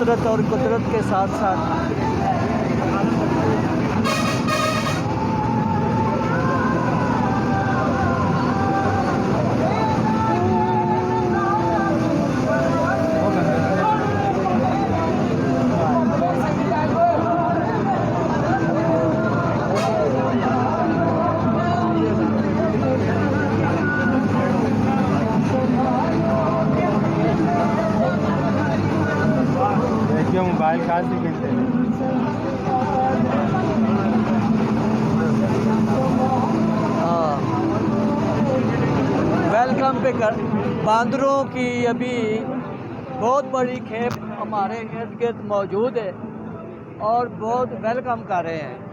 फितरत और कुदरत के साथ साथ देखिए मोबाइल कहाँ से गिनते हैं। वेलकम पे कर बांदरों की अभी बहुत बड़ी खेप हमारे इर्द गिर्द मौजूद है और बहुत वेलकम कर रहे हैं।